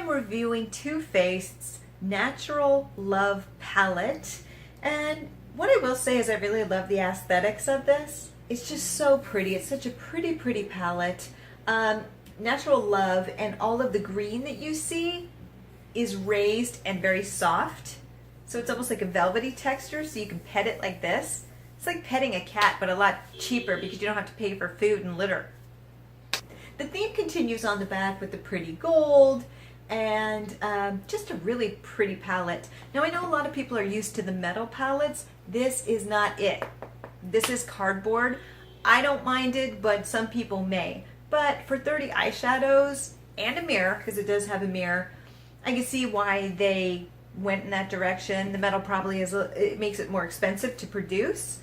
reviewing Too Faced's Natural Love palette, and what I will say is I really love the aesthetics of this. It's just so pretty. It's such a pretty palette. Natural Love, and all of the green that you see is raised and very soft. So it's almost like a velvety texture, so you can pet it like this. It's like petting a cat, but a lot cheaper because you don't have to pay for food and litter. The theme continues on the back with the pretty gold and just a really pretty palette. Now I know a lot of people are used to the metal palettes. This is not it. This is cardboard. I don't mind it, but some people may. But for 30 eyeshadows and a mirror, because it does have a mirror, I can see why they went in that direction. The metal probably it makes it more expensive to produce.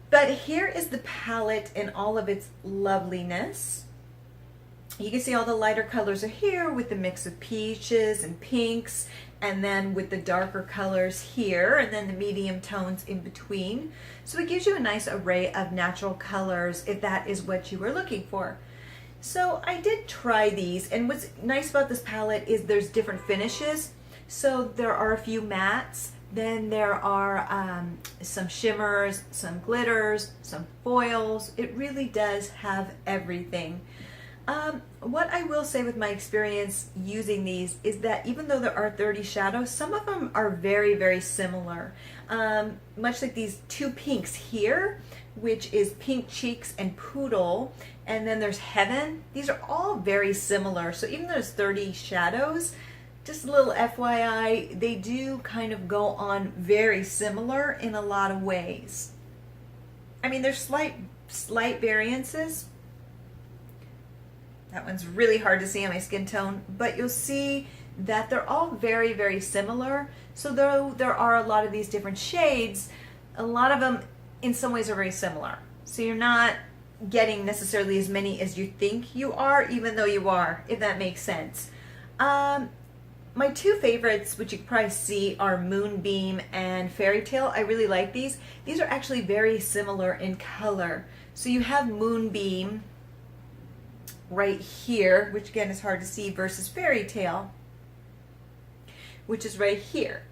But here is the palette in all of its loveliness. You can see all the lighter colors are here with the mix of peaches and pinks, and then with the darker colors here, and then the medium tones in between. So it gives you a nice array of natural colors if that is what you are looking for. So I did try these, and what's nice about this palette is there's different finishes. So there are a few mattes, then there are some shimmers, some glitters, some foils. It really does have everything. What I will say with my experience using these is that even though there are 30 shadows, some of them are very similar. Much like these two pinks here, which is Pink Cheeks and Poodle, and then there's Heaven. These are all very similar. So even though there's 30 shadows, just a little FYI, they do kind of go on very similar in a lot of ways. I mean, there's slight variances. That one's really hard to see on my skin tone, but you'll see that they're all very similar. So though there are a lot of these different shades, a lot of them in some ways are very similar. So you're not getting necessarily as many as you think you are, even though you are, if that makes sense. My two favorites, which you can probably see, are Moonbeam and Fairy Tale. I really like these. These are actually very similar in color. So you have Moonbeam right here, which again is hard to see, versus Fairy Tale, which is right here.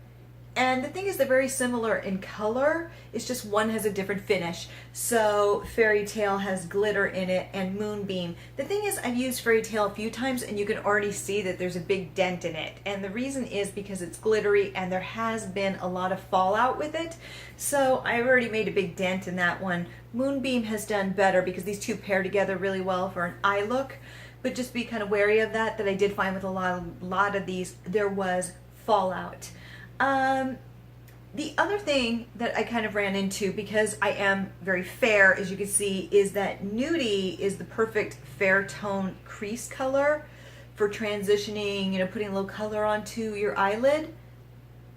And the thing is, they're very similar in color. It's just one has a different finish. So Fairy Tale has glitter in it, and Moonbeam. The thing is, I've used Fairy Tale a few times, and you can already see that there's a big dent in it. And the reason is because it's glittery, and there has been a lot of fallout with it. So I've already made a big dent in that one. Moonbeam has done better because these two pair together really well for an eye look. But just be kind of wary of that I did find with a lot of these, there was fallout. The other thing that I kind of ran into, because I am very fair, as you can see, is that Nudie is the perfect fair tone crease color for transitioning, you know, putting a little color onto your eyelid.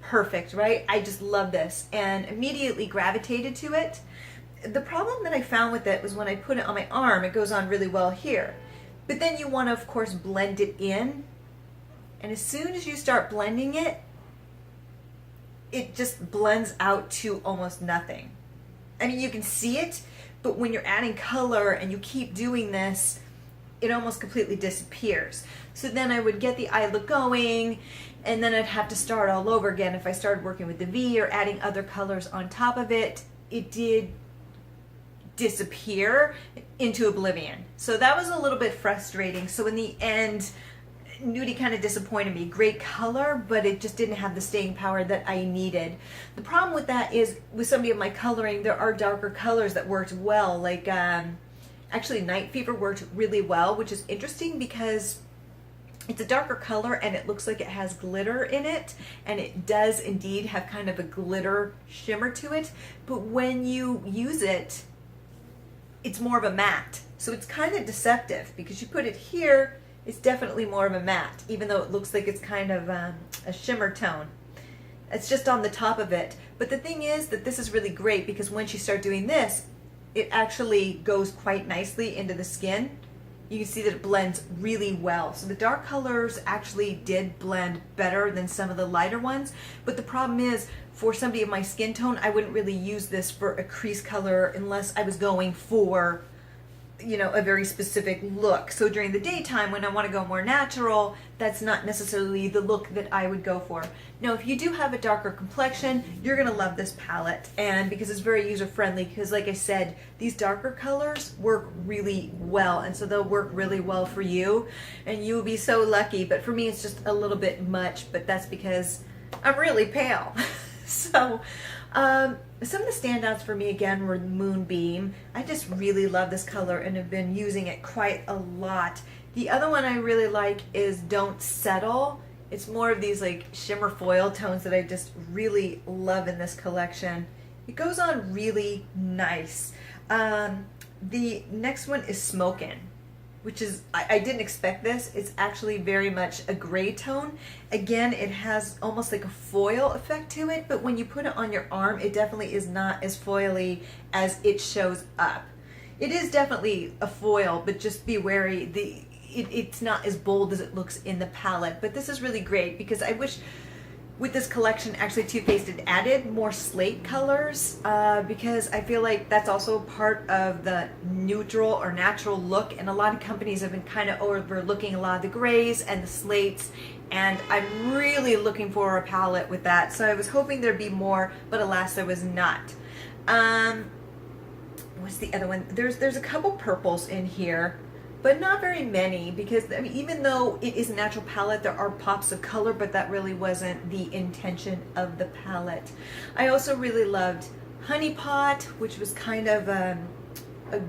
Perfect, right? I just love this and immediately gravitated to it. The problem that I found with it was when I put it on my arm, it goes on really well here. But then you want to, of course, blend it in. And as soon as you start blending it, it just blends out to almost nothing. I mean, you can see it, but when you're adding color and you keep doing this, it almost completely disappears. So then I would get the eye look going, and then I'd have to start all over again. If I started working with the V or adding other colors on top of it, it did disappear into oblivion. So that was a little bit frustrating. So in the end, Nudie kind of disappointed me. Great color, but it just didn't have the staying power that I needed. The problem with that is, with some of my coloring, there are darker colors that worked well. Like, actually Night Fever worked really well, which is interesting because it's a darker color and it looks like it has glitter in it, and it does indeed have kind of a glitter shimmer to it, but when you use it, it's more of a matte. So it's kind of deceptive because you put it here, it's definitely more of a matte, even though it looks like it's kind of a shimmer tone. It's just on the top of it. But the thing is that this is really great because once you start doing this, it actually goes quite nicely into the skin. You can see that it blends really well. So the dark colors actually did blend better than some of the lighter ones. But the problem is, for somebody of my skin tone, I wouldn't really use this for a crease color unless I was going for you know, a very specific look. So during the daytime when I want to go more natural, that's not necessarily the look that I would go for. Now, if you do have a darker complexion, you're going to love this palette, and because it's very user friendly, because like I said, these darker colors work really well, and so they'll work really well for you, and you will be so lucky. But for me, it's just a little bit much, but that's because I'm really pale. So some of the standouts for me again were Moonbeam. I just really love this color and have been using it quite a lot. The other one I really like is Don't Settle. It's more of these like shimmer foil tones that I just really love in this collection. It goes on really nice. The next one is Smokin', which is, I didn't expect this. It's actually very much a gray tone. Again, it has almost like a foil effect to it, but when you put it on your arm, it definitely is not as foily as it shows up. It is definitely a foil, but just be wary. It's not as bold as it looks in the palette, but this is really great because I wish with this collection actually Too Faced had added more slate colors, because I feel like that's also part of the neutral or natural look, and a lot of companies have been kind of overlooking a lot of the grays and the slates, and I'm really looking for a palette with that. So I was hoping there'd be more, but alas there was not. What's the other one? There's a couple purples in here, but not very many, because I mean, even though it is a natural palette, there are pops of color, but that really wasn't the intention of the palette. I also really loved Honey Pot, which was kind of a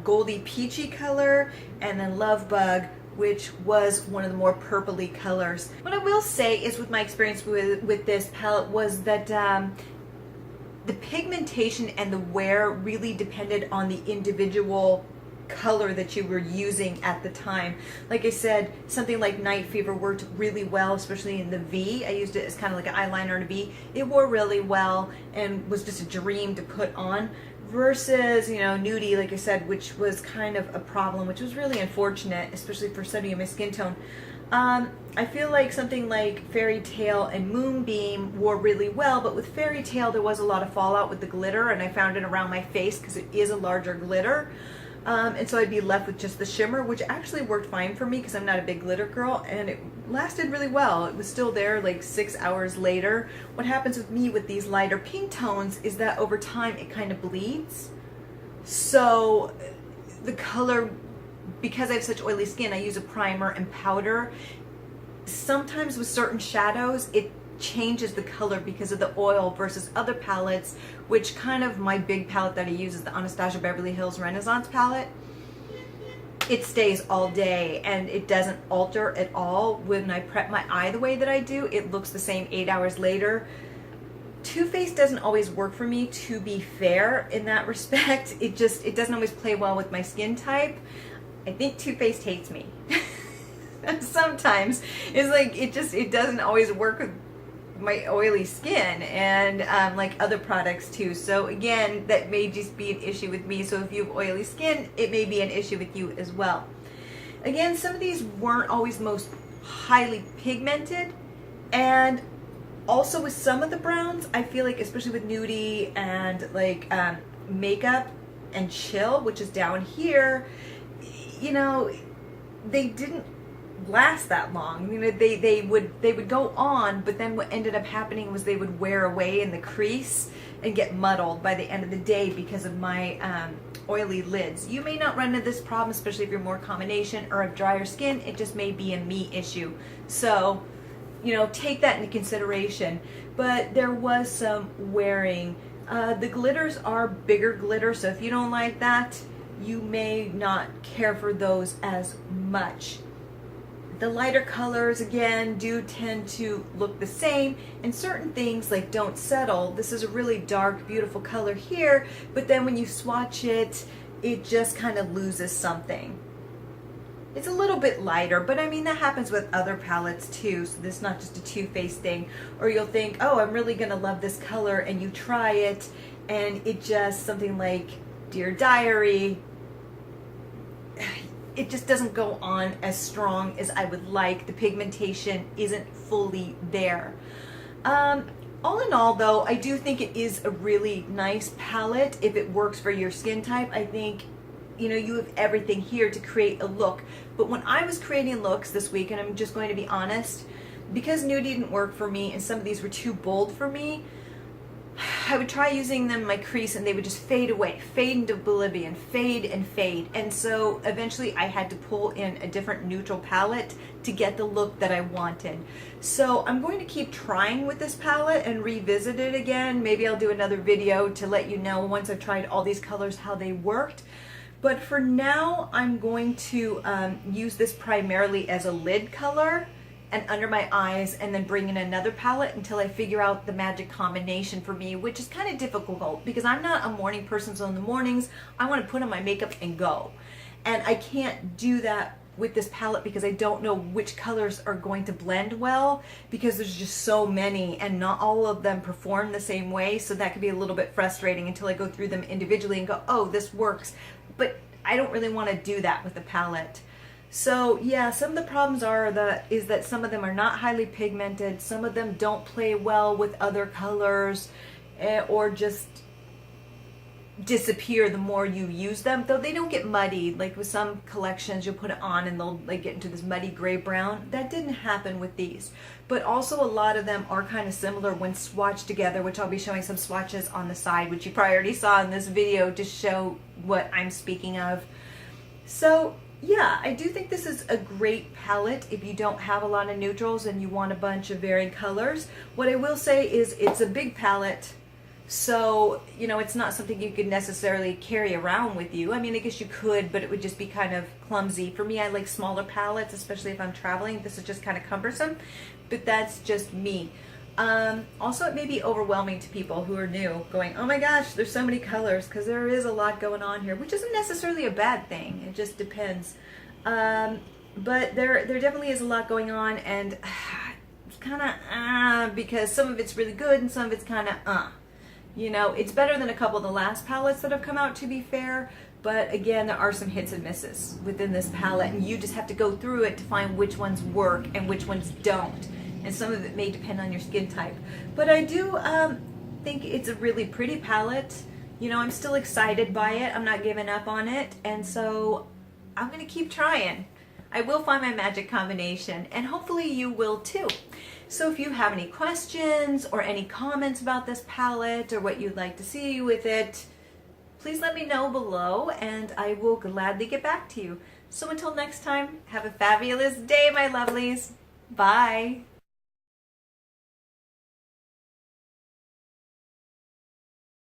goldy peachy color, and then Love Bug, which was one of the more purpley colors. What I will say is with my experience with this palette was that the pigmentation and the wear really depended on the individual color that you were using at the time. Like I said, something like Night Fever worked really well, especially in the V. I used it as kind of like an eyeliner in a V. It wore really well and was just a dream to put on, versus, you know, Nudie, like I said, which was kind of a problem, which was really unfortunate, especially for studying my skin tone. I feel like something like Fairy Tale and Moonbeam wore really well, but with Fairy Tale there was a lot of fallout with the glitter, and I found it around my face because it is a larger glitter. And so I'd be left with just the shimmer, which actually worked fine for me because I'm not a big glitter girl, and it lasted really well. It was still there like 6 hours later. What happens with me with these lighter pink tones is that over time it kind of bleeds. So the color, because I have such oily skin, I use a primer and powder. Sometimes with certain shadows, it changes the color because of the oil versus other palettes, which kind of my big palette that I use is the Anastasia Beverly Hills Renaissance palette. It stays all day and it doesn't alter at all. When I prep my eye the way that I do, it looks the same 8 hours later. Too Faced doesn't always work for me, to be fair, in that respect. It doesn't always play well with my skin type. I think Too Faced hates me. Sometimes it's like it doesn't always work with my oily skin, and like other products too. So again, that may just be an issue with me. So if you have oily skin, it may be an issue with you as well. Again, some of these weren't always most highly pigmented, and also with some of the browns, I feel like, especially with Nudie and like Makeup and Chill, which is down here, you know, they didn't last that long. You know, they would go on, but then what ended up happening was they would wear away in the crease and get muddled by the end of the day because of my oily lids. You may not run into this problem, especially if you're more combination or have drier skin. It just may be a me issue. So, you know, take that into consideration. But there was some wearing. The glitters are bigger glitter, so if you don't like that, you may not care for those as much. The lighter colors, again, do tend to look the same, and certain things like Don't Settle, this is a really dark, beautiful color here, but then when you swatch it, it just kind of loses something. It's a little bit lighter, but I mean, that happens with other palettes too, so this is not just a Too Faced thing. Or you'll think, oh, I'm really gonna love this color, and you try it, and it just, something like Dear Diary, it just doesn't go on as strong as I would like. The pigmentation isn't fully there. All in all though, I do think it is a really nice palette if it works for your skin type. I think you know, you have everything here to create a look. But when I was creating looks this week, and I'm just going to be honest, because nude didn't work for me and some of these were too bold for me, I would try using them in my crease and they would just fade away, fade into oblivion, fade and fade. And so eventually I had to pull in a different neutral palette to get the look that I wanted. So I'm going to keep trying with this palette and revisit it again. Maybe I'll do another video to let you know once I've tried all these colors how they worked. But for now, I'm going to use this primarily as a lid color and under my eyes, and then bring in another palette until I figure out the magic combination for me, which is kind of difficult because I'm not a morning person, so in the mornings I want to put on my makeup and go. And I can't do that with this palette because I don't know which colors are going to blend well because there's just so many and not all of them perform the same way, so that could be a little bit frustrating until I go through them individually and go, oh, this works. But I don't really want to do that with the palette. So yeah, some of the problems is that some of them are not highly pigmented, some of them don't play well with other colors, or just disappear the more you use them, though they don't get muddy. Like with some collections you'll put it on and they'll like get into this muddy gray brown. That didn't happen with these. But also a lot of them are kind of similar when swatched together, which I'll be showing some swatches on the side, which you probably already saw in this video to show what I'm speaking of. So yeah, I do think this is a great palette if you don't have a lot of neutrals and you want a bunch of varying colors. What I will say is it's a big palette, so you know, it's not something you could necessarily carry around with you. I mean, I guess you could, but it would just be kind of clumsy. For me, I like smaller palettes, especially if I'm traveling. This is just kind of cumbersome, but that's just me. Also, it may be overwhelming to people who are new, going, oh my gosh, there's so many colors, because there is a lot going on here, which isn't necessarily a bad thing. It just depends. But there definitely is a lot going on, and it's kind of because some of it's really good and some of it's kind of you know, it's better than a couple of the last palettes that have come out, to be fair. But again, there are some hits and misses within this palette, and you just have to go through it to find which ones work and which ones don't. And some of it may depend on your skin type. But I do think it's a really pretty palette. You know, I'm still excited by it. I'm not giving up on it. And so I'm going to keep trying. I will find my magic combination, and hopefully you will too. So if you have any questions or any comments about this palette or what you'd like to see with it, please let me know below and I will gladly get back to you. So until next time, have a fabulous day, my lovelies. Bye.